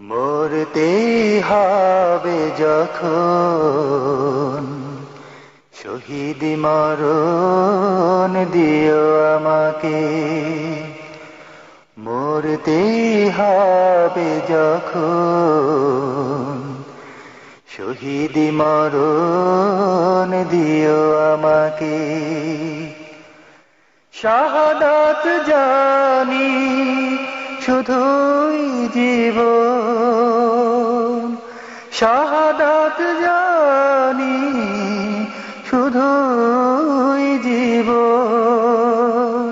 মরতে হবে যখন শহীদ মরণ দিও আমাকে। মরতে হবে যখন শহীদ মরণ দিও আমাকে। শাহাদাত জানি শুধুই জীবন, শাহাদাত জানি শুধুই জীবন,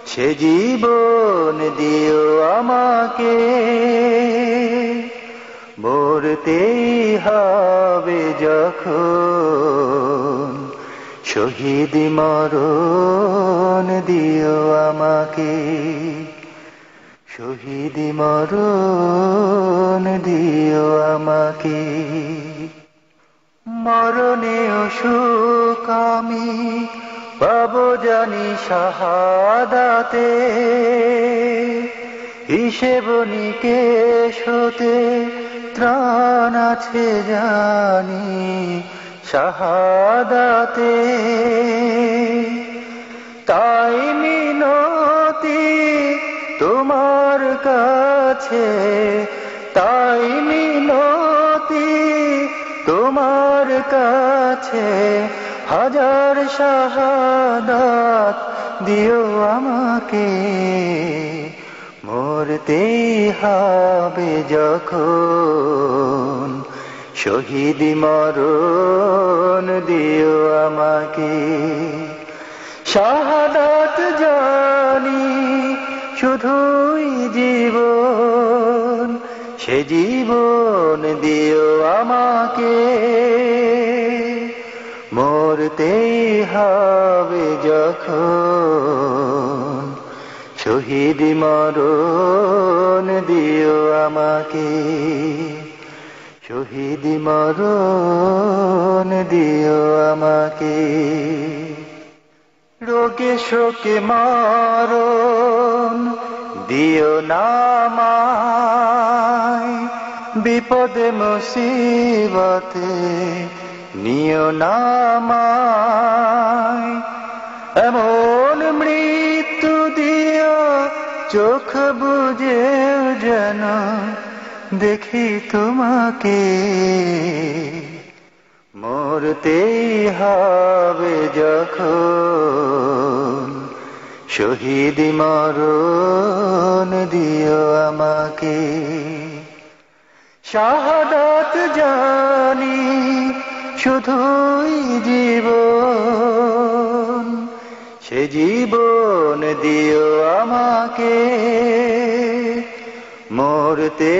সে জীবন দিও আমাকে। মরতে হবে যখন শহীদ মরণ দিও আমাকে। শহীদ মরণ দিও আমাকে। মরণেও সুখ আমি পাবো জানি শাহাদাতে, হিসেব নিকেশ হতে ত্রাণ আছে জানি শাহাদাতে। তাই মিনতি তোমার কাছে, তাই মিনতি তোমার কাছে, হাজার শাহাদাত দিও আমাকে। মরতে হবে যখন শহীদ মরণ দিও আমাকে। শাহাদাত জানি শুধুই জীবন, সে জীবন দিও আমাকে। মরতে হবে যখন শহীদ মরণ দিও আমাকে। শহীদ মরণ দিও আমাকে। রোগে শোকে মরণ দিও না আমায়, বিপদে মুসিবতে নিও না আমায়। এমন মৃত্যু দিও চোখ বুজে যেন দেখি তোমাকে। মরতে হবে যখন শহীদ মরণ দিও আমাকে। শাহাদাত জানি শুধুই জীবন, সে জীবন দিও আমাকে। মরতে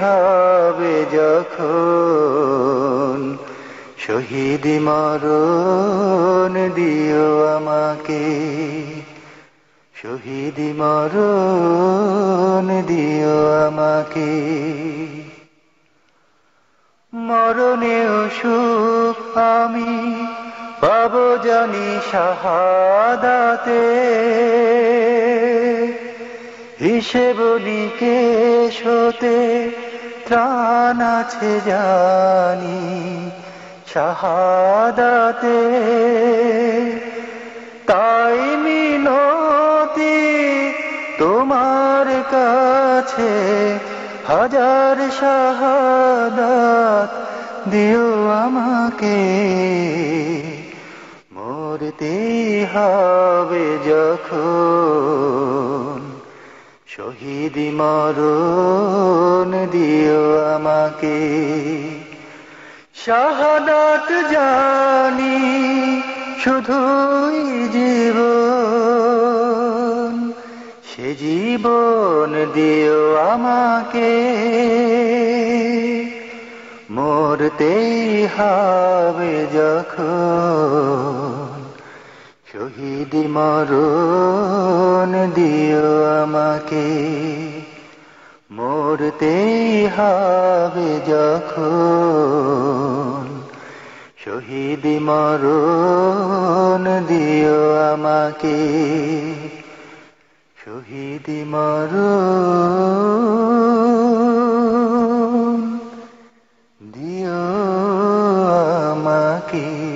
হবে যখন শহীদ মরণ দিও আমাকে। শহীদ মরণ দিও আমাকে। মরণেও সুখ আমি পাবো জানি শাহাদাতে, হিসেব নিকেশ হতে ত্রাণ আছে জানি শাহাদাতে। তাই মিনতি তোমার কাছে, হাজার শাহাদাত দিও আমাকে। মরতে হবে যখন শহীদ মরণ দিও আমাকে। শাহাদাত জানি শুধুই জীবন, সে জীবন দিও আমাকে। মরতে হবে যখন শহীদ মরণ দিও আমাকে। মরতে হবে যখন শহীদ মরণ দিও আমাকে। শহীদ মরণ কি